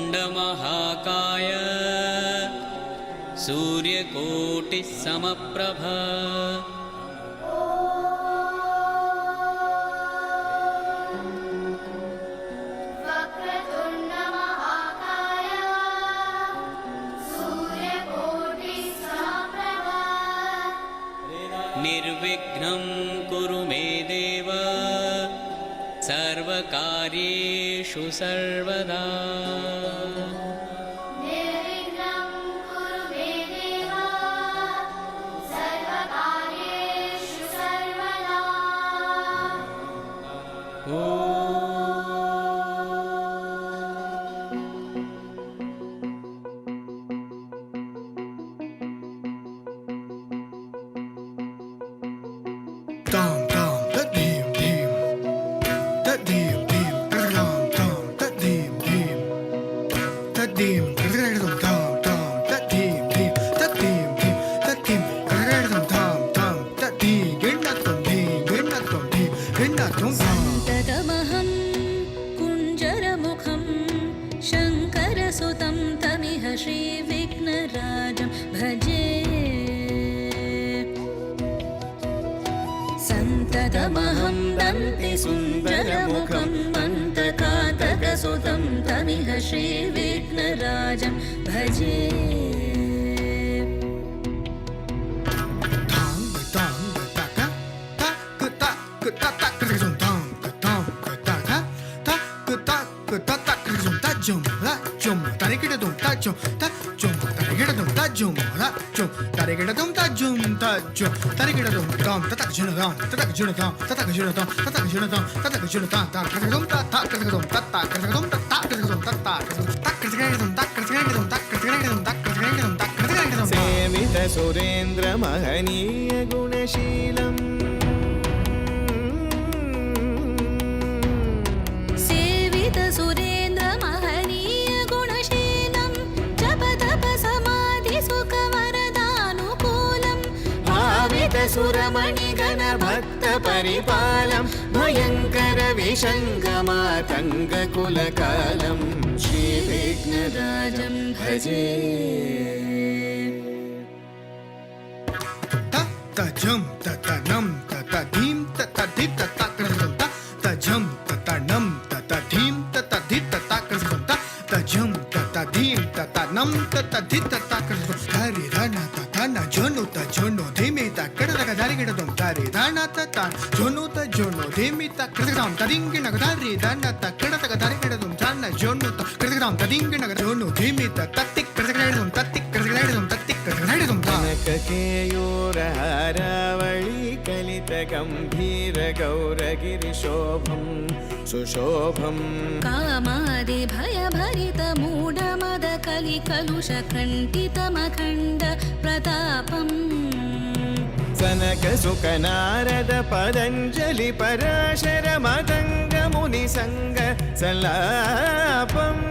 वक्रतुण्डमहाकाय सूर्यकोटिः समप्रभ निर्विघ्नं कुरु मे देव सर्वकार्येषु सर्वदा। निर्विघ्नं कुरु मे देव सर्वकार्येषु सर्वदा। Dum dum da dim dim, da dim dim, da dum dum, da dim dim, da dim, da dum dum dum, da dim dim, da dim dim, da dim, da dum dum dum, da dim, ginna dum dim, ginna dum dim, ginna dum dum. तदमहं कुञ्जरमुखं शङ्करसुतं तमिह श्रीविघ्नराजं भजे। सन्ततमहं दन्ति सुन्दरमुखं मन्तकातकसुतं तमिह श्रीविघ्नराजं भजे। Dum dum da da da da da da dum dum dum da da da da da dum da jum la jum tarikida dum da jum da jum tarikida dum da jum la jum tarikida dum da jum da jum tarikida dum dum da tak juna dum da tak juna dum da tak juna dum da tak juna dum da tak juna dum da tak dum da ta tak dum da ta tak dum da ta dum da ta tak dum da dum da dum da सेवित Surendra महनीय गुणशीलम् सेवित Surendra महनीय गुणशीलं जप तप समाधि सुख वरदानुकूलम् भावित सुरमणिगण भक्त परिपालं भयङ्कर विशङ्गमातङ्ग कुलकालं श्रीविघ्नराजं भजे। ta jum ta ta nam ta ta dim ta ta dip ta ta kram ta ta jum ta ta nam ta ta dim ta ta dip ta ta kram ta ta jum ta ta dim ta ta nam ta ta dip ta ta kram hari rana ta ta na jono ta jono dhimi ta kada ka dari gida dum dari rana ta ta jono dhimi ta kada gram ta dingi na dari rana ta kada ka dari gida dum rana jono ta kada gram ta dingi na jono dhimi ta tatik kada ka dum tatik kada ka dum tatik kada ka dum कनककेयूरहारावळी कलितगम्भीरगौरगिरिशोभं सुशोभं कामादि भयभरित मूढमद कलिकलुषखण्डितमखण्ड प्रतापम् सनकसुकनारद Patanjali Parashar मतङ्ग मुनिसङ्ग सल्लापम्